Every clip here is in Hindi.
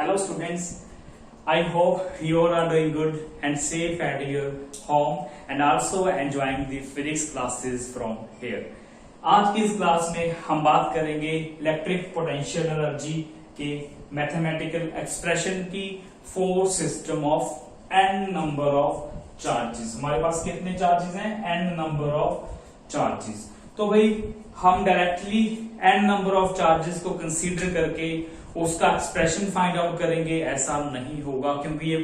Hello students, I hope you all are doing good and safe at your home and also enjoying the physics classes from here. आज की इस क्लास में हम बात करेंगे इलेक्ट्रिक पोटेंशियल एनर्जी के मैथमेटिकल एक्सप्रेशन की for system of n number of charges. हमारे पास कितने चार्जेस हैं? n number of charges. तो भाई हम directly n number of charges को कंसीडर करके उसका एक्सप्रेशन फाइंड आउट करेंगे, ऐसा नहीं होगा क्योंकि ये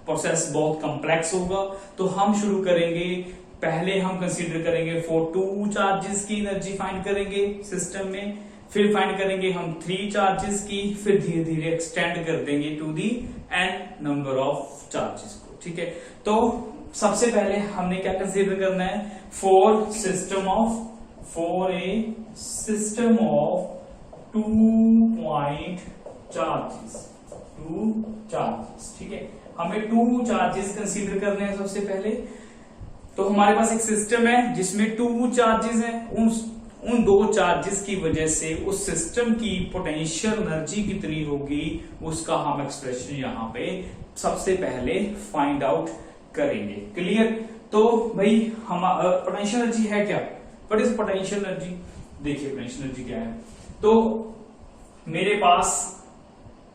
प्रोसेस बहुत कॉम्प्लेक्स होगा। तो हम शुरू करेंगे, पहले हम कंसीडर करेंगे फॉर 2 चार्जेस की एनर्जी फाइंड करेंगे सिस्टम में, फिर फाइंड करेंगे हम 3 चार्जेस की, फिर धीरे धीरे एक्सटेंड कर देंगे to the n number of charges को। ठीक है, तो सबसे पहले हमने क्या कंसीडर करना है? For a system of 2 point charges, 2 charges. ठीक है, हमें 2 चार्जेस कंसीडर करने हैं सबसे पहले। तो हमारे पास एक सिस्टम है जिसमें 2 चार्जेस हैं। उन 2 चार्जेस की वजह से उस सिस्टम की पोटेंशियल एनर्जी कितनी होगी उसका हम एक्सप्रेशन यहां पे सबसे पहले फाइंड आउट करेंगे। क्लियर? तो भाई हम पोटेंशियल एनर्जी है क्या? What is potential energy? देखिए पोटेंशियल एनर्जी क्या है। तो मेरे पास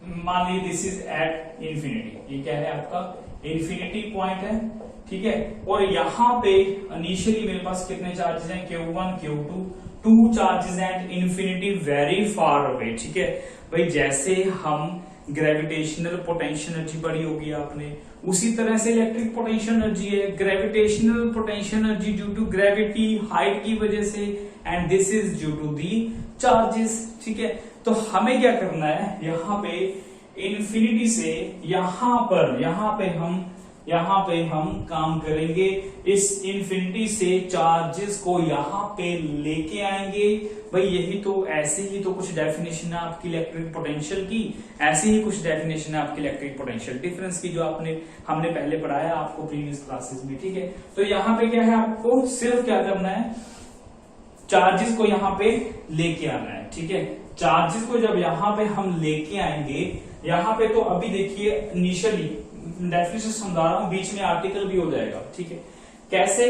मान लीजिए दिस इज एट इंफिनिटी, ये क्या है आपका इंफिनिटी पॉइंट है। ठीक है, और यहां पे इनिशियली मेरे पास कितने चार्जेस हैं? Q1 Q2, 2 charges at infinity very far away. ठीक है भाई, जैसे हम ग्रेविटेशनल पोटेंशियल एनर्जी पढ़ी होगी आपने, उसी तरह से इलेक्ट्रिक पोटेंशियल एनर्जी है। Gravitational potential energy due to gravity, height की वजह से, and this is due to the charges. ठीक है, तो हमें क्या करना है? यहाँ पे इंफिनिटी से यहाँ पे हम काम करेंगे। इस इंफिनिटी से चार्जेस को यहाँ पे लेके आएंगे। भाई यही तो, ऐसे ही तो कुछ डेफिनेशन है आपकी इलेक्ट्रिक पोटेंशियल की, ऐसे ही कुछ डेफिनेशन है आपकी इलेक्ट्रिक पोटेंशियल डिफरेंस की जो हमने पहले पढ़ाया आपको प्रीवियस क्लासेस में। ठीक है, तो यहाँ पे क्या है, आपको सिर्फ क्या करना है? चार्जेस को यहाँ पे लेके आना है। ठीक है, चार्जेस को जब यहाँ पे हम लेके आएंगे, यहाँ पे तो अभी देखिए इनिशियली डेफिनेशन समझा रहा हूं, बीच में आर्टिकल भी हो जाएगा। ठीक है, कैसे?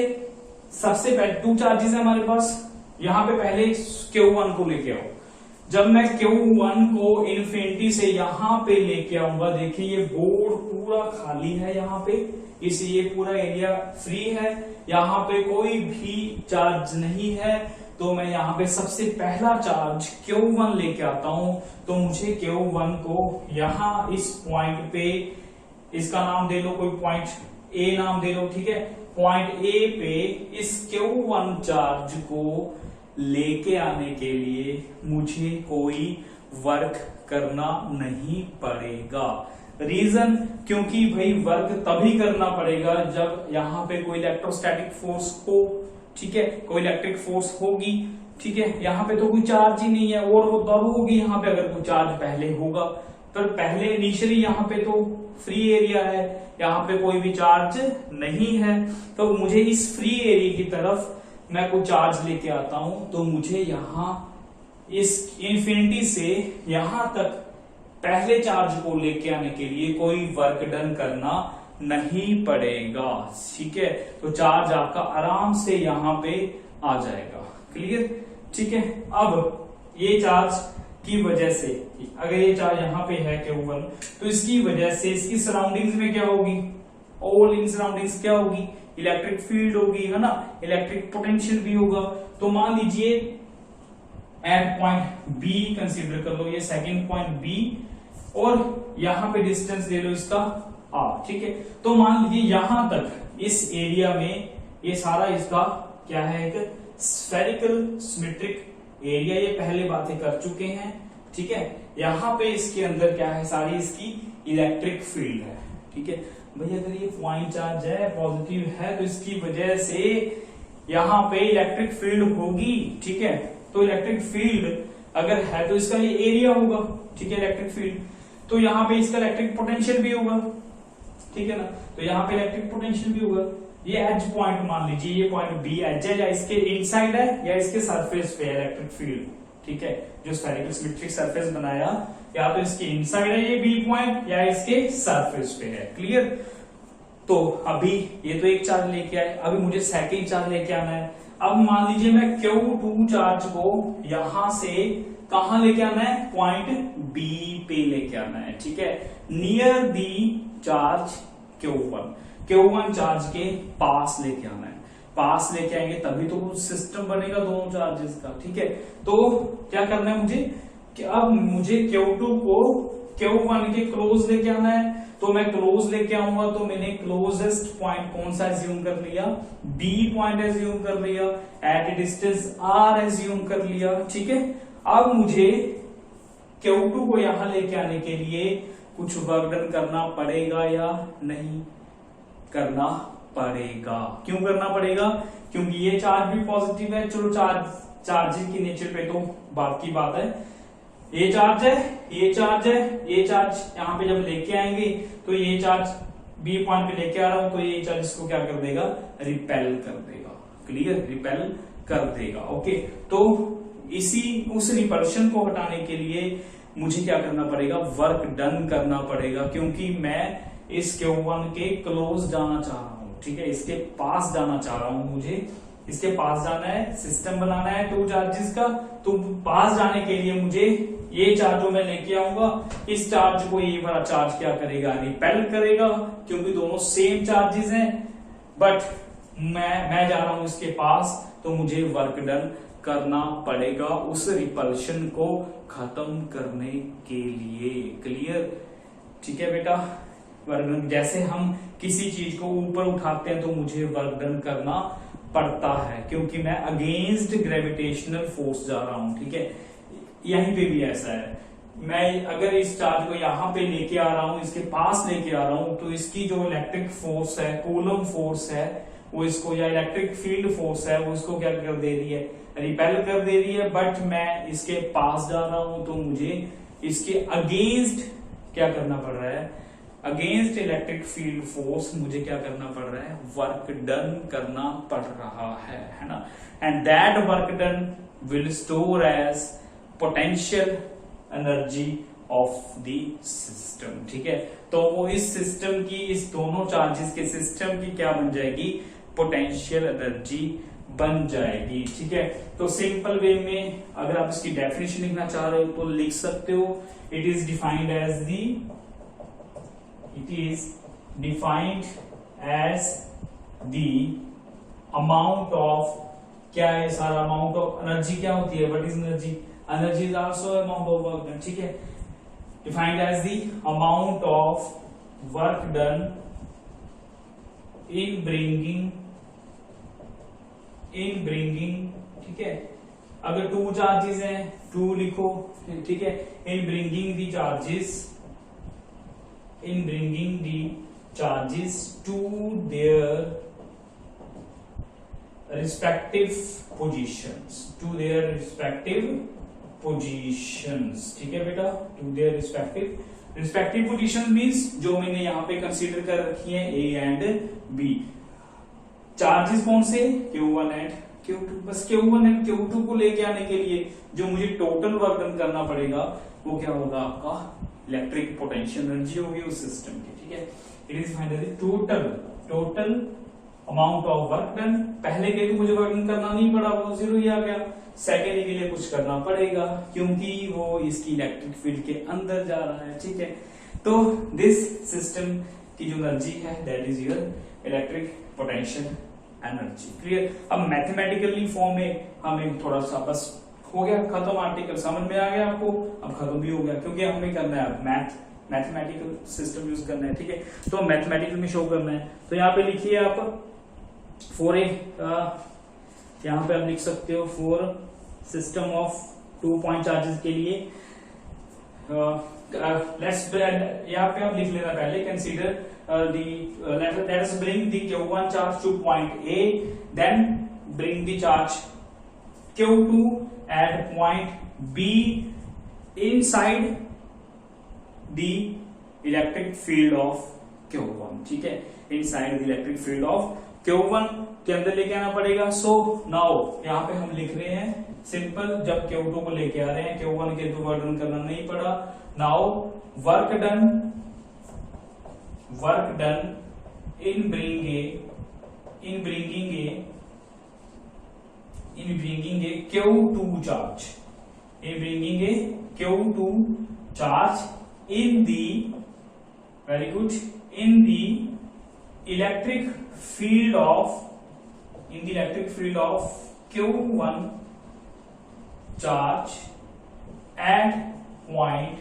सबसे पहले 2 चार्जेस है हमारे पास, यहाँ पे पहले Q1 को लेके आओ। जब मैं Q1 को इंफिनिटी से यहाँ पे लेके आऊंगा, देखिए ये बोर्ड पूरा खाली है यहाँ पे, इसलिए पूरा एरिया फ्री है, यहाँ पे कोई भी चार्ज नहीं है। तो मैं यहाँ पे सबसे पहला चार्ज Q1 लेके आता हूं। तो मुझे Q1 को यहाँ इस पॉइंट पे, इसका नाम दे लो, कोई पॉइंट A नाम दे लो। ठीक है, पॉइंट A पे इस Q1 चार्ज को लेके आने के लिए मुझे कोई वर्क करना नहीं पड़ेगा। रीजन, क्योंकि भाई वर्क तभी करना पड़ेगा जब यहाँ पे कोई इलेक्ट्रोस्टैटिक फोर्स हो। ठीक है, कोई इलेक्ट्रिक फोर्स होगी। ठीक है, यहाँ पे तो कोई चार्ज ही नहीं है, और वो तब होगी यहाँ पे अगर कोई चार्ज पहले होगा। पर पहले इनिशियली यहाँ पे तो फ्री एरिया है, यहाँ पे कोई भी चार्ज नहीं है। तो मुझे इस फ्री एरिया की तरफ मैं कोई चार्ज लेके आता हूं, तो मुझे यहाँ इस इंफिनिटी से यहाँ तक पहले चार्ज को लेके आने के लिए कोई वर्क डन करना नहीं पड़ेगा। ठीक है, तो चार्ज आपका आराम से यहाँ पे आ जाएगा। क्लियर? ठीक है, अब ये चार्ज की वजह से, अगर ये चार्ज यहाँ पे है Q1, तो इसकी वजह से इसकी सराउंडिंग्स में क्या होगी? ऑल इन सराउंडिंग्स क्या होगी? इलेक्ट्रिक फील्ड होगी, है ना, इलेक्ट्रिक पोटेंशियल भी होगा। तो मान लीजिए एट पॉइंट B कंसीडर कर लो, ये सेकंड पॉइंट B, और यहाँ पे डिस्टेंस ले लो इसका R। ठीक है, तो मान लीजिए यहां तक इस एरिया में ये सारा इसका क्या है? एक स्फेरिकल सिमेट्रिक एरिया, ये पहले बातें कर चुके हैं। ठीक है, यहाँ पे इसके अंदर क्या है? सारी इसकी इलेक्ट्रिक फील्ड है। ठीक है भाई, अगर ये पॉइंट चार्ज है, पॉजिटिव है, तो इसकी वजह से यहाँ पे इलेक्ट्रिक फील्ड होगी। ठीक है, तो इलेक्ट्रिक फील्ड अगर है तो इसका ये एरिया होगा। ठीक है, इलेक्ट्रिक फील्ड, तो यहाँ पे इसका इलेक्ट्रिक पोटेंशियल भी होगा। ठीक है ना, तो यहाँ पे इलेक्ट्रिक पोटेंशियल भी होगा। ये एज पॉइंट मान लीजिए, ये पॉइंट B एज है, या इसके इनसाइड है या इसके सरफेस पे इलेक्ट्रिक फील्ड। ठीक है, जो स्फेरिकल सिमेट्रिक सरफेस बनाया या तो इसके इनसाइड है ये बी पॉइंट या इसके सरफेस पे है। क्लियर? तो अभी ये तो एक चार्ज लेके आए, अभी मुझे सेकेंड चार्ज लेके आना है। अब मान लीजिए मैं Q2 चार्ज को यहां से कहां लेके आना है, पॉइंट बी पे लेके आना है। ठीक है, near the charge Q1 charge के पास लेके आना है। पास लेके आएंगे तभी तो सिस्टम बनेगा दोनों चार्जेस का। ठीक है, तो क्या करना है मुझे कि अब मुझे Q2 को Q1 के क्लोज लेके आना है। तो मैं क्लोज लेके आऊंगा तो मैंने क्लोजेस्ट पॉइंट कौन सा एज्यूम कर लिया, बी पॉइंट एज्यूम कर लिया, at a distance R assume कर लिया। ठीक है, अब मुझे Q2 को यहां लेके आने के लिए कुछ वर्क डन करना पड़ेगा या नहीं करना पड़ेगा? क्यों करना पड़ेगा? क्योंकि ये चार्ज भी पॉजिटिव है। चलो चार्जेस की नेचर पे तो बात की बात है, ये चार्ज है, ये चार्ज है, ये चार्ज यहां पे जब लेके आएंगे तो ये चार्ज बी पॉइंट पे लेके आ रहा हूं तो ये चार्ज इसको क्या कर देगा, रिपेल कर देगा। क्लियर? रिपेल कर देगा। ओके, तो उस रिपल्शन को हटाने के लिए मुझे क्या करना पड़ेगा, वर्क डन करना पड़ेगा, क्योंकि मैं इस Q1 के क्लोज जाना चाह रहा हूं। ठीक है, इसके पास जाना चाह रहा हूं, मुझे इसके पास जाना है, सिस्टम बनाना है टू चार्जेस का। तो पास जाने के लिए मुझे ये चार्ज जो मैं लेके आऊंगा, इस चार्ज को ये वाला चार्ज क्या करेगा, रिपेल करेगा, क्योंकि दोनों सेम चार्जेस हैं। बट मैं जा रहा हूं इसके पास, तो मुझे वर्क डन करना पड़ेगा उस रिपल्शन को खत्म करने के लिए। क्लियर? ठीक है बेटा, वर्क डन जैसे हम किसी चीज को ऊपर उठाते हैं तो मुझे वर्क डन करना पड़ता है, क्योंकि मैं अगेंस्ट ग्रेविटेशनल फोर्स जा रहा हूं। ठीक है, यहीं पे भी ऐसा है, मैं अगर इस चार्ज को यहां पे लेके आ रहा हूं, इसके पास लेके आ रहा हूं, तो इसकी जो इलेक्ट्रिक फोर्स है, कूलम फोर्स है, वो इसको, या इलेक्ट्रिक फील्ड फोर्स है, वो इसको क्या कर दे रही है, रिपेल कर दे रही है। बट मैं इसके पास जा रहा हूं तो मुझे इसके अगेंस्ट क्या करना पड़ रहा है, अगेंस्ट इलेक्ट्रिक फील्ड फोर्स मुझे क्या करना पड़ रहा है, वर्क डन करना पड़ रहा है ना। And that work done will store as potential energy of the system. ठीक है, तो वो इस सिस्टम की, इस दोनों चार्जेस के सिस्टम की क्या बन जाएगी, पोटेंशियल एनर्जी बन जाएगी। ठीक है, तो सिंपल वे में अगर आप इसकी डेफिनेशन लिखना चाह रहे हो तो लिख सकते हो, it is defined as the amount of, क्या है सारा, अमाउंट ऑफ एनर्जी क्या होती है, what is energy, energy is also amount of work done. ठीक है, defined as the amount of work done in bringing, ठीक है, अगर टू चार्जेस हैं, टू लिखो। ठीक है, in bringing the charges to their respective positions. ठीक है बेटा, to their respective position means जो मैंने यहां पे कंसीडर कर रखी है, ए एंड बी। चार्जेस कौन से, Q1 एंड Q2। बस Q1 एंड Q2 को लेके आने के लिए जो मुझे टोटल वर्क डन करना पड़ेगा वो क्या होगा, आपका इलेक्ट्रिक पोटेंशियल एनर्जी होगी उस सिस्टम की। ठीक है, it is find total amount of work done. पहले के तो मुझे वर्क डन करना नहीं पड़ा, वो जीरो ही आ गया। सेकेंड के लिए कुछ करना पड़ेगा क्योंकि वो इसकी इलेक्ट्रिक फील्ड के अंदर जा रहा है। ठीक है, तो दिस सिस्टम की जो एनर्जी है that is your electric potential energy. Clear? अब मैथमेटिकली फॉर्म में हमें थोड़ा सा बस हो गया खत्म, आर्टिकल समझ में आ गया आपको, अब खत्म भी हो गया, क्योंकि हमें करना है मैथमेटिकल सिस्टम यूज करना है। ठीक है, तो मैथमेटिकल में शो करना है। तो यहाँ पे लिखिए आप फॉर यहाँ पे आप लिख सकते हो for system of 2 point charges के लिए, यहाँ पे आप लिख लेना पहले, consider let us bring the Q1 charge to point A, then bring the charge Q2 at point B inside the electric field of Q1. ठीक है, inside the electric field of Q1। के अंदर लेके आना पड़ेगा। सो नाउ यहाँ पे हम लिख रहे हैं सिंपल, जब Q2 को लेके आ रहे हैं, Q1 के तो वर्क डन करना नहीं पड़ा। Now work done in bringing a Q2 charge, in bringing a Q2 charge in the, very good, in the electric field of Q1 charge at point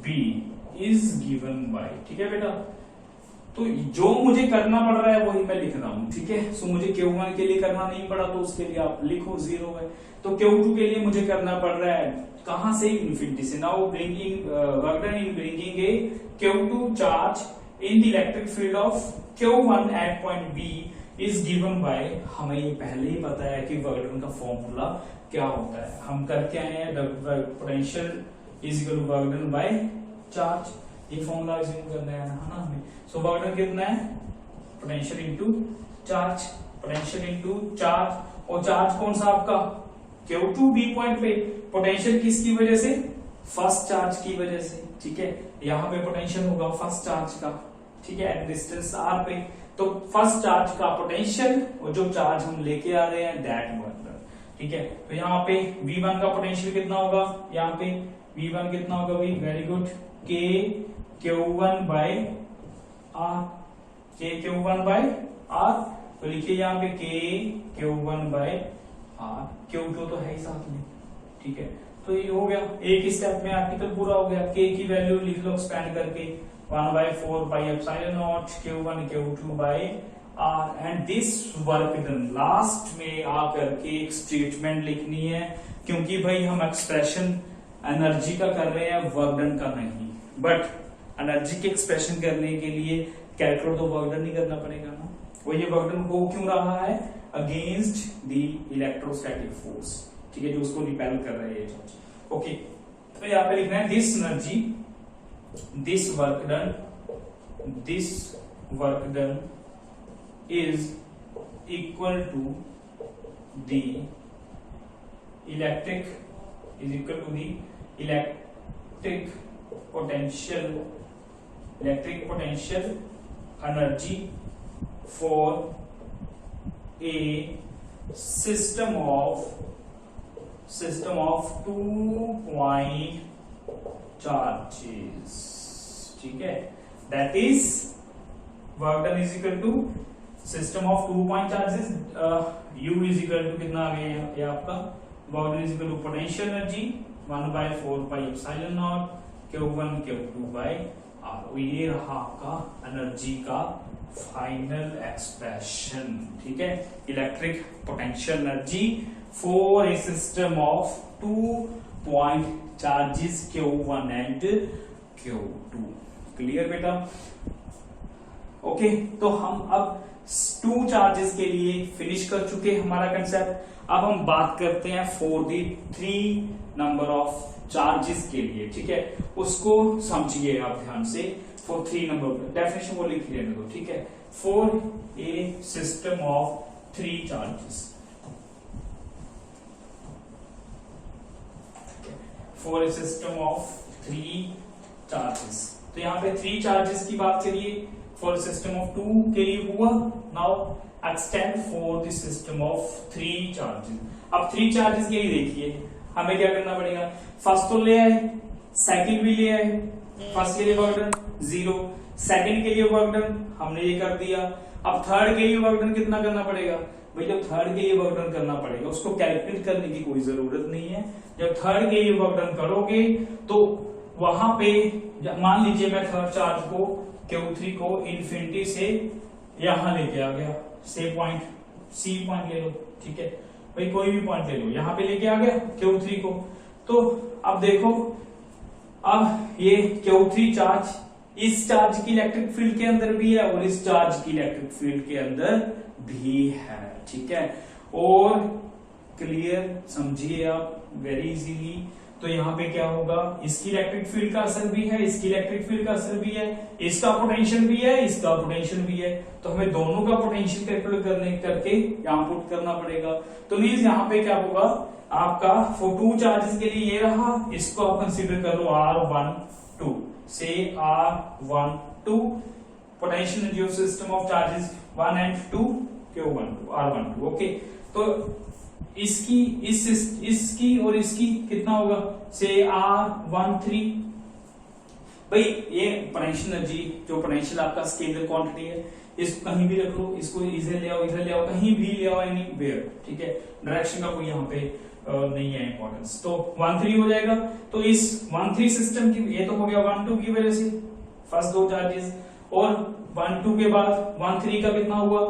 B is given by, ठीक है बेटा। तो जो मुझे करना पड़ रहा है वही मैं लिख रहा हूं, ठीक है। सो मुझे Q1 के लिए करना नहीं पड़ा तो उसके लिए आप लिखो 0 है। तो Q2 के लिए मुझे करना पड़ रहा है कहां से, इन्फिनिटी से। Now bringing work done in bringing a Q2 charge in the electric field of Q1 at point B is given by, हमें ये पहले ही पता है कि वर्क डन का फॉर्मूला क्या होता है। हम करके आए हैं potential is equal to work done by charge, ये फॉर्मूला यूज करना है ना हमें। सो वर्क डन कितना है, potential into charge, potential into charge. और चार्ज कौन सा आपका, Q2 B पॉइंट पे। पोटेंशियल किसकी वजह से, फर्स्ट चार्ज की वजह से, ठीक है। यहाँ पे पोटेंशियल होगा फर्स्ट चार्ज का, ठीक है, एट डिस्टेंस r पे। तो फर्स्ट चार्ज का पोटेंशियल और जो चार्ज हम लेके आ रहे हैं दैट वर्क डन, ठीक है। तो यहाँ पे V1 का पोटेंशियल कितना होगा, यहाँ पे V1 कितना होगा भाई, very good, K Q1 by R, K Q1 by R। तो लिखिए यहाँ पे K Q1 by R, Q2 तो है ही साथ में, ठीक है। तो ये हो गया, एक स्टेप में आर्टिकल पूरा हो गया। K की वैल्यू लिख लो एक्सपेंड करके, 1/4 pi epsilon naught Q1 Q2 by R। And this work done, last में आकर के एक स्टेटमेंट लिखनी है, क्योंकि भाई हम एक्सप्रेशन एनर्जी का कर रहे हैं, वर्क डन का नहीं। बट एनर्जी के एक्सप्रेशन करने के लिए कैलकुलेट तो वर्क डन नहीं करना पड़ेगा ना। वो ये वर्क डन हो क्यों रहा है, अगेंस्ट द इलेक्ट्रोस्टैटिक फोर्स, ठीक है, जो उसको रिपेल कर रहे हैं। ओके, तो यहाँ पे लिखना है this energy, this work done is equal to the electric potential energy for a system of 2-point charges, ठीक है। That is work done is equal to system of 2-point charges, U is equal to कितना आ गया ये आपका, work done is equal to potential energy 1/4 pi epsilon naught Q1 Q2 by R। ये रहा आपका एनर्जी का फाइनल एक्सप्रेशन, ठीक है। Electric potential energy for a system of 2-point charges Q1 and Q2। Clear बेटा, ओके। तो हम अब 2 चार्जेस के लिए फिनिश कर चुके हमारा कंसेप्ट। अब हम बात करते हैं for the 3 number of charges के लिए, ठीक है। उसको समझिए आप ध्यान से। फॉर 3 नंबर, डेफिनेशन वो लिख लेने दो, ठीक है। For a system of 3 charges, for a system of 3 charges. तो यहाँ पे 3 चार्जेस की बात करिए, फॉर सिस्टम ऑफ 2 के लिए हुआ। Now extend for the system of 3 charges. अब 3 चार्जेस के लिए देखिए हमें क्या करना पड़ेगा, फर्स्ट तो ले आए, सेकंड भी ले आए। फर्स्ट के लिए वर्क डन 0, सेकंड के लिए वर्क डन हमने ये कर दिया। अब थर्ड के लिए वर्क डन कितना करना पड़ेगा भाई, जब थर्ड के लिए वर्क डन करना पड़ेगा उसको कैलकुलेट करने की कोई जरूरत नहीं है। जब थर्ड के लिए वर्क डन करोगे तो वहां पे मान लीजिए मैं थर्ड चार्ज को Q3 को इन्फिनिटी से यहां लेके आ गया, से पॉइंट C पॉइंट ले लो, ठीक है भाई, कोई भी पॉइंट ले लो, यहां पे लेके आ गया Q3 को। तो अब देखो, अब ये Q3 चार्ज इस चार्ज की इलेक्ट्रिक फील्ड के अंदर भी है और इस चार्ज की इलेक्ट्रिक फील्ड के अंदर भी है, ठीक है। और क्लियर समझिए आप वेरी इजीली। तो यहाँ पे क्या होगा, इसकी इलेक्ट्रिक फील्ड का असर भी है, इसकी इलेक्ट्रिक फील्ड का असर भी है, इसका पोटेंशियल भी है, इसका पोटेंशियल भी है, तो हमें दोनों का पोटेंशियल कैलकुलेट करके यहाँ पुट करना पड़ेगा। तो मींस यहाँ पे क्या होगा आपका, फॉर टू चार्जेस के लिए ये रहा, इसको आप कंसीडर कर लो R12 से R12 potential energy of system of charges 1 and 2 Q12 R12। Okay, तो इसकी और इसकी कितना होगा, से R13। भाई ये पोटेंशियल एनर्जी, जो पोटेंशियल आपका स्केलर क्वांटिटी है, इसको कहीं भी रख लो, इसको इधर ले आओ, कहीं भी ले आओ, एनीवेयर, ठीक है, डायरेक्शन का कोई यहाँ पे नहीं है इंपॉर्टेंस। तो 1-3 हो जाएगा। तो इस 1-3 सिस्टम की, ये तो हो गया 1-2 की वजह से फर्स्ट दो चार्जेस, और 1-2 के बाद 1-3 का कितना हुआ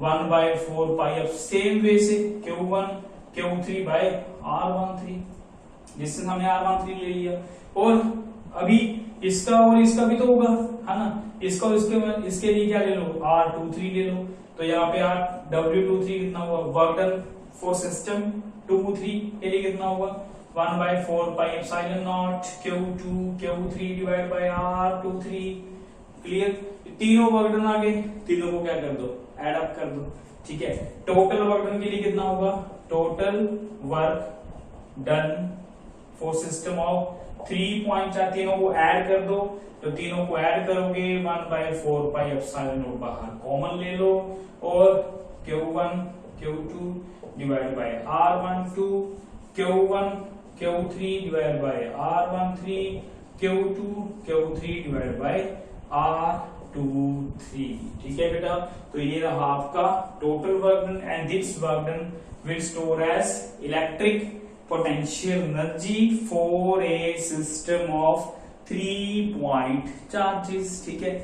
1/4 पाई, अब सेम वे से Q1 Q3 बाय R13, जिससे हमने R13 ले लिया। और अभी इसका और इसका भी तो होगा, है ना, इसका और इसके लिए क्या ले लो, R23 ले लो। तो यहाँ पे W23 कितना हुआ, वर्क डन फॉर सिस्टम 2-3 के लिए कितना हुआ 1/4 pi epsilon not Q2 Q3 divide by R23। Clear, तीनों वर्क डन आ गए, तीनों को क्या कर दो, एड अप कर दो, ठीक है। टोटल वर्क डन के लिए कितना होगा, total work done for system of 3 point, तीनों को ऐड कर दो, तो तीनों को ऐड करोगे 1/4 पाई एप्सिलॉन नॉट बाहर कॉमन ले लो, और Q1 Q2 divide by R12, Q1 Q3 divide by R13, Q2 Q3 divide by R23। ठीक है बेटा, तो ये रहा आपका total work done, and this work done will store as electric potential energy for a system of 3 point charges। ठीक है,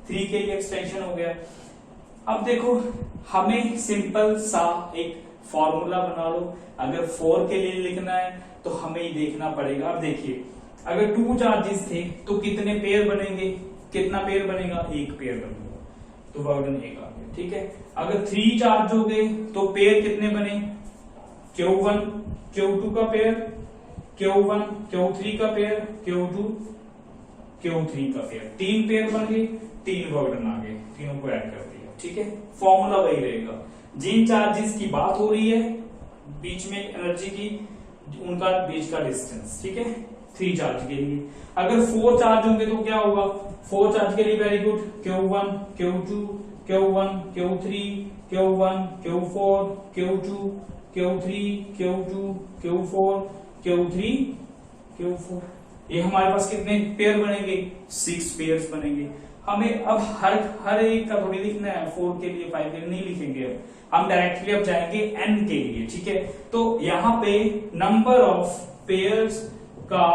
3 के लिए एक्सटेंशन हो गया। अब देखो, हमें सिंपल सा एक फॉर्मूला बना लो, अगर 4 के लिए लिखना है तो हमें ही देखना पड़ेगा। अब देखिए, अगर 2 चार्जेस थे तो कितने पेयर बनेंगे, कितना पेयर बनेगा, 1 पेयर बनेगा, तो वर्क डन 1 आ गया। ठीक है, अगर 3 चार्ज हो गए तो पेयर कितने बने, Q1 Q2 का पेयर, Q1 Q3 का पेयर, Q2 Q3 का पेयर, 3 पेयर बन गए, 3 वर्क डन आ गए, तीनों को ऐड कर दिया। ठीक है, फॉर्मूला वही रहेगा, जिन चार्जेस की बात हो रही है बीच में एनर्जी की, उनका बीच का डिस्टेंस। ठीक है, 3 चार्ज के लिए। अगर 4 चार्ज होंगे तो क्या होगा, 4 चार्ज के लिए very good, Q1 Q2 Q1 Q3 Q1 Q4 Q2 Q3 Q2 Q4 Q3 Q4, ये हमारे पास कितने पेयर बनेंगे, 6 पेयर्स बनेंगे। हमें अब हर एक का थोड़ी लिखना है, 4 के लिए 5 के लिए नहीं लिखेंगे, अब हम डायरेक्टली अब जाएंगे n के लिए। ठीक है, तो यहाँ पे नंबर ऑफ पेयर्स का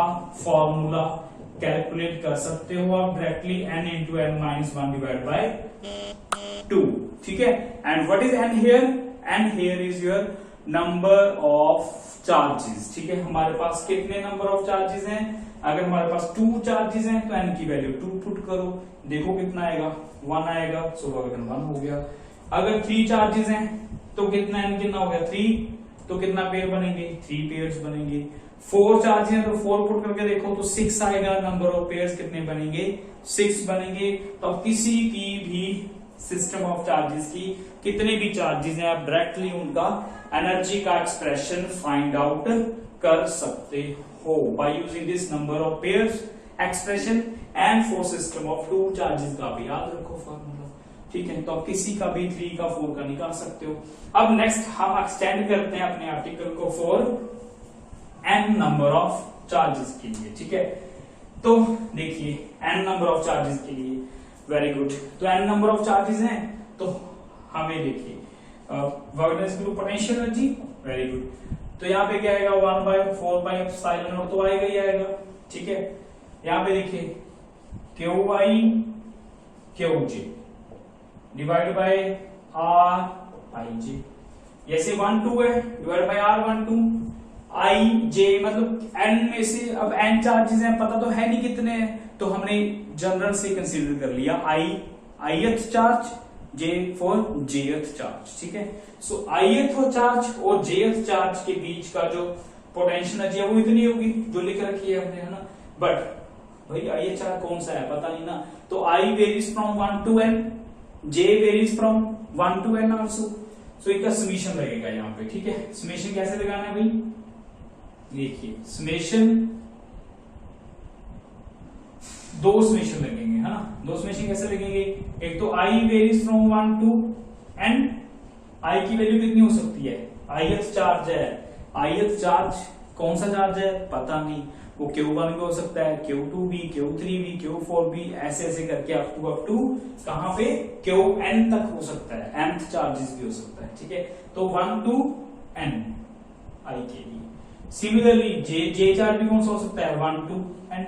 फॉर्मूला कैलकुलेट कर सकते हो आप directly, n into n minus 1 divided by 2। ठीक है, and what is n here, n here is your number of charges. ठीक है, हमारे पास कितने नंबर ऑफ चार्जेस हैं, अगर हमारे पास 2 चार्जेस हैं तो n की वैल्यू 2 पुट करो, देखो कितना आएगा, 1 आएगा, सो वर्क डन 1 हो गया। अगर 3 चार्जेस हैं तो कितना n कितना हो गया 3, तो कितना पेयर बनेंगे, 3 पेयर्स बनेंगे। 4 चार्जेस हैं तो 4 पुट करके देखो तो 6 आएगा, नंबर ऑफ पेयर्स कितने बनेंगे, 6 बनेंगे। तो किसी की भी सिस्टम ऑफ चार्जेस की कितने भी चार्जेस हैं, आप डायरेक्टली उनका एनर्जी का एक्सप्रेशन फाइंड आउट कर सकते हो by using this number of pairs expression, and for system of 2 charges का भी याद रखो फॉर्मूला। ठीक है, तो आप किसी का भी 3 का 4 का निकाल सकते हो। अब नेक्स्ट हम एक्सटेंड करते हैं अपने आर्टिकल को for n number of charges के लिए। ठीक है, तो देखिए n नंबर ऑफ चार्जेस के लिए, वेरी गुड, तो n नंबर ऑफ चार्जेस हैं, तो हमें देखिए work done equal to potential energy, very good, तो यहाँ पे क्या आएगा 1/4 पाई एप्सिलॉन नॉट, तो आएगा ही आएगा। ठीक है, यहाँ पे देखिए QI QJ divide by RIJ, जैसे 1-2 है डिवाइड बाय R12 IJ, मतलब n में से अब n चार्जेस हैं, पता तो है नहीं कितने हैं, तो हमने जनरल से कंसीडर कर लिया ith charge, J for jth charge. ठीक है, सो ith चार्ज और jth चार्ज के बीच का जो पोटेंशियल एनर्जी है वो इतनी होगी जो लिख रखी है हमने, है ना। बट भाई आई चार कौन सा है पता नहीं ना, तो i varies from 1 to n, j varies from 1 to n also. So इसका समीशन लगेगा यहाँ पे, ठीक है। समीशन कैसे लगाना है भाई, देखिए समीशन दो समीशन लगेंगे, है ना। दो समीशन कैसे लगेंगे, एक तो i varies from 1 to n, आई की वैल्यू कितनी हो सकती है, ith चार्ज है, ith चार्ज कौन सा चार्ज है पता नहीं, वो Q1 भी हो सकता है, Q2 भी, Q3 भी, Q4 भी, ऐसे ऐसे करके अप टू कहां पे Qn तक हो सकता है, nth चार्जेस भी हो सकता है, ठीक है। तो 1 to n आई के लिए। सिमिलरली जे चार्ज भी कौन सा हो सकता है 1 to n,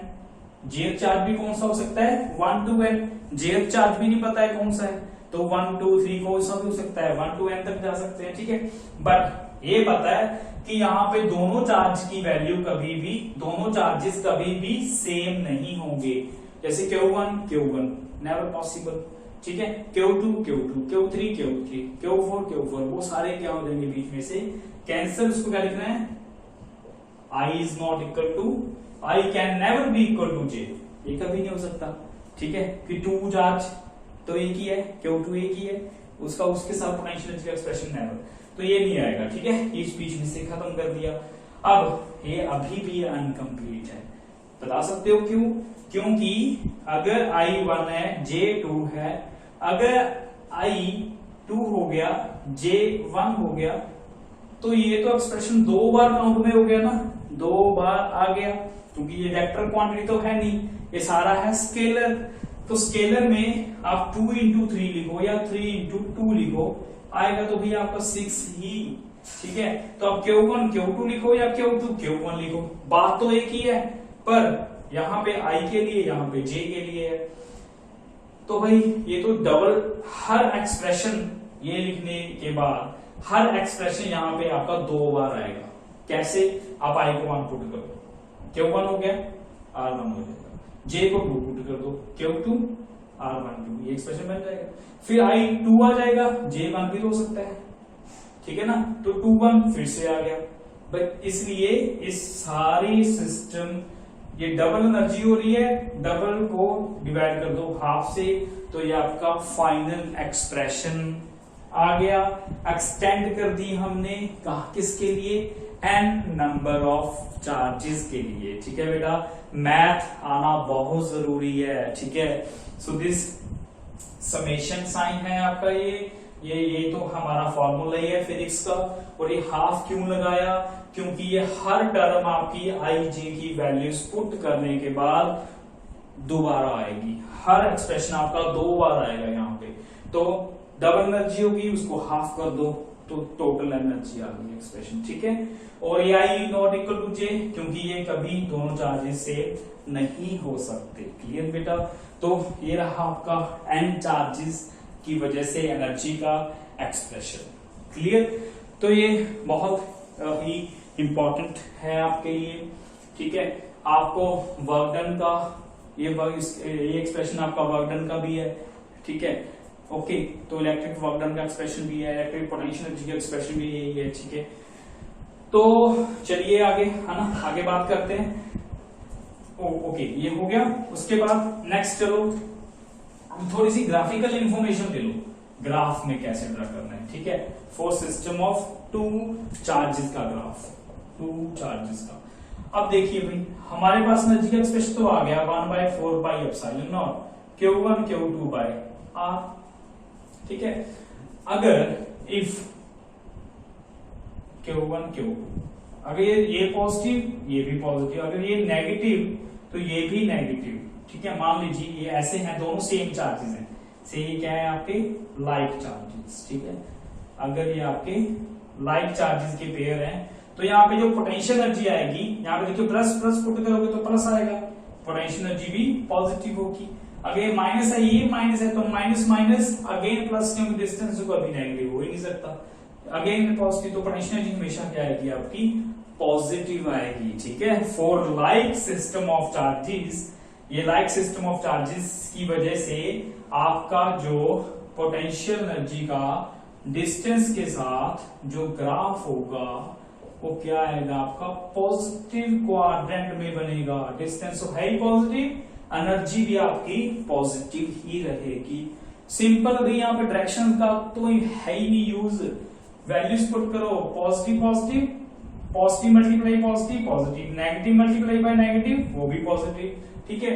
जे चार्ज भी कौन सा हो सकता है 1 to n, जे चार्ज भी नहीं पता है कौन सा है, तो 1 2 3 कौन सा भी हो सकता है 1 to n तक जा सकते हैं, ठीक है। बट ये पता है कि यहाँ पे दोनों चार्ज की वैल्यू कभी भी, दोनों चार्जेस कभी भी सेम नहीं होंगे, जैसे Q1 Q1 नेवर पॉसिबल, ठीक है। Q2 Q2, Q3 Q3, Q4 Q4, वो सारे क्या हो जाएंगे बीच में से कैंसिल। उसको क्या लिखना है, I is not equal to, I can never be equal to J, ये कभी नहीं हो सकता, ठीक है। कि 2 चार्ज तो एक ही है, Q2 एक ही है, उसका उसके साथ पोटेंशियल एनर्जी का एक्सप्रेशन नेवर, तो ये नहीं आएगा, ठीक है। ये स्पीच में से खत्म कर दिया। अब ये अभी भी अनकंप्लीट है, बता सकते हो क्यों, क्योंकि अगर I1 है J2 है, अगर I2 हो गया J1 हो गया, तो ये तो एक्सप्रेशन दो बार काउंट में हो गया ना, दो बार आ गया, क्योंकि ये वेक्टर क्वांटिटी तो है नहीं, ये सारा है स्केलर। तो स्केलर में आप 2 into 3 लिखो या 3 into 2 लिखो, आएगा तो भी आपका 6 ही, ठीक है। तो आप Q1 Q2 लिखो या Q2 Q1 लिखो, बात तो एक ही है, पर यहाँ पे I के लिए, यहाँ पे J के लिए है। तो भाई ये तो डबल, हर एक्सप्रेशन ये लिखने के बाद हर एक्सप्रेशन यहाँ पे आपका दो बार आएगा। कैसे, आप I को 1 पुट करो, Q1 हो गया, R1 हो जाएगा, J को 2 पुट कर दो, Q2 R12, ये एक्सप्रेशन बन जाएगा। फिर I2 आ जाएगा, J1 भी तो हो सकता है, ठीक है ना, तो 2 1 फिर से आ गया। बट इसलिए इस सारी सिस्टम, ये डबल एनर्जी हो रही है, डबल को डिवाइड कर दो हाफ से, तो ये आपका फाइनल एक्सप्रेशन आ गया। एक्सटेंड कर दी हमने, कहा किसके लिए, n नंबर ऑफ चार्जेस के लिए, ठीक है बेटा। मैथ आना बहुत जरूरी है, ठीक है। सो दिस समेशन साइन है आपका, ये तो हमारा फॉर्मूला ही है फिजिक्स का। और ये हाफ क्यों लगाया, क्योंकि ये हर टर्म आपकी आई जे की वैल्यूज पुट करने के बाद दोबारा आएगी, हर एक्सप्रेशन आपका दो बार आएगा यहाँ पे। तो डबल एनर्जी होगी, उसको हाफ कर दो तो टोटल एनर्जी आ गई एक्सप्रेशन, ठीक है। और ये आई नॉट इक्वल टू जे, क्योंकि ये कभी दोनों चार्जेस से नहीं हो सकते। क्लियर बेटा। तो ये रहा आपका n चार्जेस की वजह से एनर्जी का एक्सप्रेशन। क्लियर। तो ये बहुत ही इंपॉर्टेंट है आपके लिए, ठीक है। आपको वर्क डन का ये एक्सप्रेशन आपका वर्क डन का भी है, ठीक है। ओके, तो इलेक्ट्रिक वर्क डन का एक्सप्रेशन भी है, इलेक्ट्रिक पोटेंशियल एनर्जी का एक्सप्रेशन भी यही है, ठीक है। तो चलिए आगे, है ना, आगे बात करते हैं। ओके, ये हो गया। उसके बाद नेक्स्ट चलो थोड़ी सी ग्राफिकल इंफॉर्मेशन ले लो, ग्राफ में कैसे ड्रा करना है, ठीक है। For system of two charges का ग्राफ, टू चार्जेस का। अब देखिए भाई, हमारे पास एनर्जी का एक्सप्रेशन तो आ गया 1/4 pi epsilon naught Q1 Q2 by R, ठीक है। अगर इफ Q1 Q2, अगर ये पॉजिटिव, ये भी पॉजिटिव, अगर ये नेगेटिव तो ये भी नेगेटिव, ठीक है। मान लीजिए ये ऐसे हैं, दोनों सेम चार्जेस हैं, से ये क्या है आपके लाइक चार्जेस, ठीक है। अगर ये आपके लाइक चार्जेस के पेयर हैं, तो यहाँ पे जो पोटेंशियल एनर्जी आएगी, यहाँ पे देखिए प्लस प्लस पुट करोगे तो प्लस आएगा, पोटेंशियल एनर्जी भी पॉजिटिव होगी। अगर ये माइनस है, ये माइनस है, तो माइनस माइनस अगेन प्लस, क्योंकि डिस्टेंस को अभी नेगेटिव हो ही नहीं सकता। अगेन पॉजिटिव, तो पोटेंशियल एनर्जी हमेशा क्या आएगी आपकी पॉजिटिव आएगी, ठीक है। For like system of charges, ये लाइक सिस्टम ऑफ चार्जेस की वजह से आपका जो पोटेंशियल एनर्जी का डिस्टेंस के साथ जो ग्राफ होगा वो क्या आएगा आपका पॉजिटिव क्वाड्रेंट में बनेगा। डिस्टेंस तो है ही पॉजिटिव, एनर्जी भी आपकी पॉजिटिव ही रहेगी। सिंपल। अभी यहाँ पे डायरेक्शन का तो है ही नहीं यूज, वैल्यूज पुट करो, positive positive, positive multiply positive positive, negative multiply by negative वो भी पॉजिटिव, ठीक है।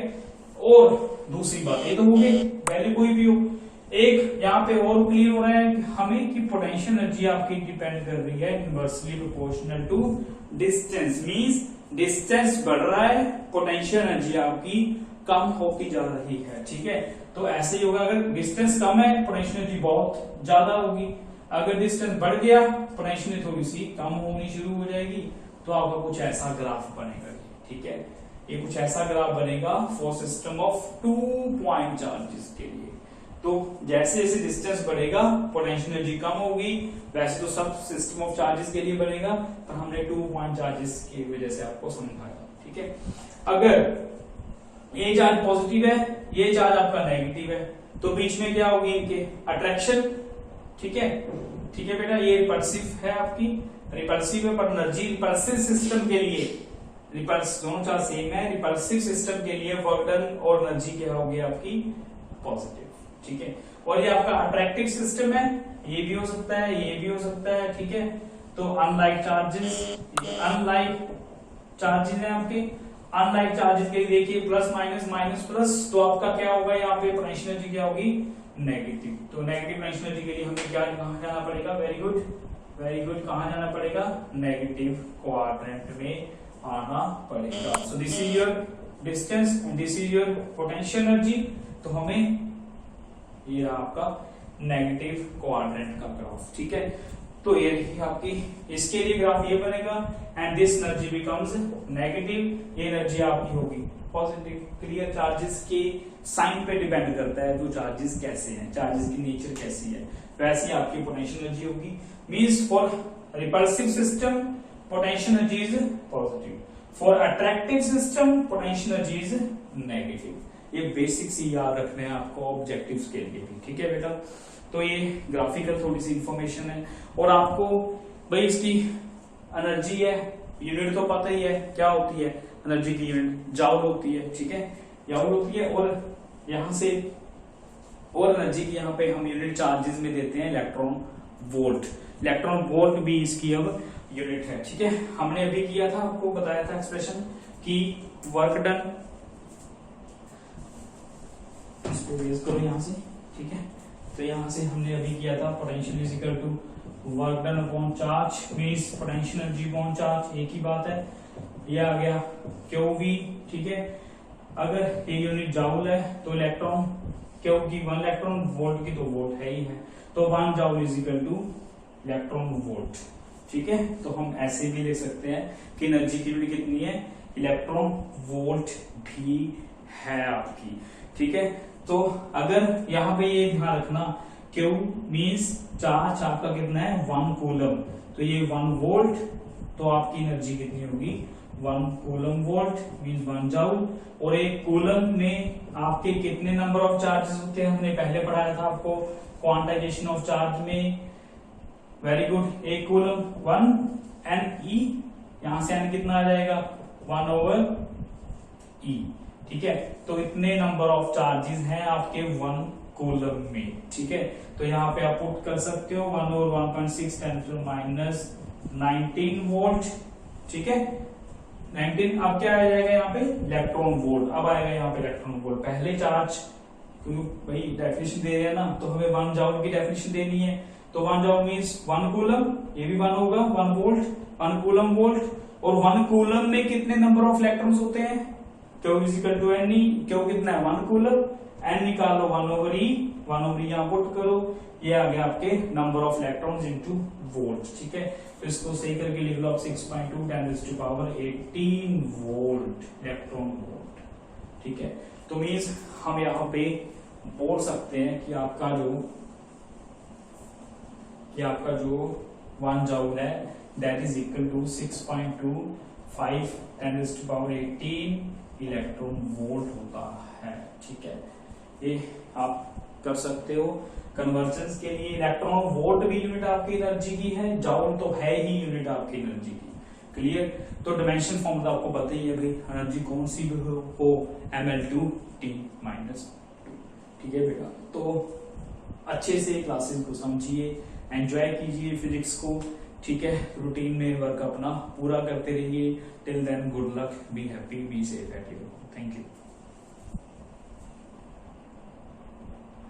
और दूसरी बात ये तो हो गई वैल्यू कोई भी हो। एक यहाँ पे और क्लियर हो रहा है हमें कि पोटेंशियल एनर्जी आपकी डिपेंड कर रही है inversely proportional to distance, means distance बढ़ रहा है, पोटेंशियल एनर्जी आपकी कम होती जा रही है, ठीक है। तो ऐसे ही होगा, अगर डिस्टेंस कम है पोटेंशियल एनर्जी बहुत ज्यादा होगी, अगर डिस्टेंस बढ़ गया पोटेंशियल एनर्जी थोड़ी सी कम होनी शुरू हो जाएगी। तो आपका कुछ ऐसा ग्राफ बनेगा, ठीक है। ये कुछ ऐसा ग्राफ बनेगा for system of 2 point charges के लिए। तो जैसे जैसे डिस्टेंस बढ़ेगा पोटेंशियल एनर्जी कम होगी, वैसे तो सब सिस्टम ऑफ चार्जेस के लिए बनेगा, पर हमने 2 पॉइंट चार्जेस की वजह से आपको समझाया, ठीक है। अगर ये चार्ज पॉजिटिव है, ये चार्ज आपका नेगेटिव है, तो बीच में क्या होगी इनके अट्रैक्शन, ठीक है। ठीक है बेटा, ये रिपल्सिव है आपकी, रिपल्सिव है, पर एनर्जी रिपल्सिव सिस्टम के लिए रिपल्स दोनों चार्ज सेम है, रिपल्सिव सिस्टम के लिए वर्क डन और एनर्जी क्या होगी आपकी पॉजिटिव, ठीक है। और ये आपका अट्रैक्टिव सिस्टम है, ये भी हो सकता है, ये भी हो सकता है, ठीक है। तो अनलाइक चार्जेस, अनलाइक चार्जेस है आपके, अनलाइक चार्जेस के लिए देखिए प्लस माइनस माइनस प्लस, तो आपका क्या होगा यहाँ पे पोटेंशियल एनर्जी क्या होगी नेगेटिव। तो नेगेटिव पोटेंशियल एनर्जी के लिए हमें क्या कहाँ जाना पड़ेगा, वेरी गुड वेरी गुड, कहाँ जाना पड़ेगा नेगेटिव क्वाड्रेंट में आना पड़ेगा। So this is your distance and this is your potential energy. तो हमें ये आपका नेगेटिव क्वाड्रेंट का ग्राफ, ठीक है। तो ये देखिए आपकी इसके लिए ग्राफ ये बनेगा and this energy becomes negative, ये एनर्जी आपकी होगी पॉजिटिव। क्लियर। चार्जेस के साइन पे डिपेंड करता है, तो चार्जेस कैसे हैं, चार्जेस की नेचर कैसी है, वैसी आपकी पोटेंशियल एनर्जी होगी। Means for repulsive system potential energy is positive, for attractive system potential energy is negative. ये बेसिक्स ही याद रखने हैं आपको ऑब्जेक्टिव्स के लिए भी, ठीक है बेटा। तो ये ग्राफिकल थोड़ी सी इंफॉर्मेशन है, और आपको भाई इसकी एनर्जी है, यूनिट तो पता ही है क्या होती है, एनर्जी की यूनिट जाउल होती है, ठीक है, जाउल होती है। और यहां से और एनर्जी की यहाँ पे हम यूनिट चार्जेस में देते हैं इलेक्ट्रॉन वोल्ट, इलेक्ट्रॉन वोल्ट भी इसकी अब यूनिट है, ठीक है। हमने अभी किया था, आपको बताया था एक्सप्रेशन की वर्क डन, इसको यूज करो यहां से, ठीक है। तो यहां से हमने अभी किया था potential is equal to work done upon charge, means potential energy upon charge, एक ही बात है। ये आ गया क्यूवी, ठीक है। अगर ये यूनिट जाउल है तो इलेक्ट्रॉन क्यू की 1 इलेक्ट्रॉन वोल्ट की तो वोल्ट है ही है, तो 1 joule is equal two electron volt, ठीक है। तो हम ऐसे भी लिख सकते हैं कि एनर्जी की यूनिट कितनी है, इलेक्ट्रॉन वोल्ट भी है आपकी, ठीक है। तो अगर यहाँ पे ये ध्यान रखना Q मींस चार्ज आपका कितना है 1 कूलम, तो ये 1 वोल्ट, तो आपकी एनर्जी कितनी होगी 1 कूलम वोल्ट मींस 1 जाउल। और एक कूलम में आपके कितने नंबर ऑफ चार्जेस होते हैं, हमने पहले पढ़ाया था आपको क्वांटाइजेशन ऑफ चार्ज में, वेरी गुड। एक कूलम 1 एन ई, यहां से एन कितना आ जाएगा 1/e, ठीक है। तो इतने नंबर ऑफ चार्जेस हैं आपके 1 कूलम में, ठीक है। तो यहाँ पे आप पुट कर सकते हो 1 और 1.6 10 - 19 वोल्ट, ठीक है। 19 अब क्या आ जाएगा यहाँ पे इलेक्ट्रॉन वोल्ट, अब आएगा यहाँ पे इलेक्ट्रॉन वोल्ट। पहले चार्ज क्योंकि भाई डेफिनेशन दे रहे हैं ना, तो हमें 1 जाउल की डेफिनेशन देनी है, तो 1 जाउल मींस 1 कूलम, ये भी 1 होगा 1 वोल्ट 1 कूलम वोल्ट। और 1 कूलम में कितने नंबर ऑफ इलेक्ट्रॉन्स होते हैं, Q equal to N E, Q कितना है 1 कूलम, एन निकालो 1/e, 1/e यहाँ पुट करो, ये आ गया आपके number of electrons into volt, ठीक है। तो इसको सही करके लिख लो आप 6.2 × 10⁻18 वोल्ट इलेक्ट्रॉन वोल्ट, ठीक है। तो मींस हम यहाँ पे बोल सकते हैं कि आपका जो 1 जाउल है that is equal to 6.25 10⁻18 electron volt होता है, ठीक है। ये आप कर सकते हो कन्वर्जन्स के लिए। इलेक्ट्रॉन वोल्ट भी यूनिट आपकी एनर्जी की है, जाउल तो है ही यूनिट आपकी एनर्जी की, क्लियर। तो डायमेंशन फॉर्मूला आपको पता ही है भाई, एनर्जी कौन सी भी हो ml2t माइनस, ठीक है बेटा। तो अच्छे से क्लासेस को समझिए, एंजॉय कीजिए फिजिक्स को, ठीक है। रूटीन में वर्क अपना पूरा करते रहिए। Till then good luck, be happy, be safe at your. Thank you.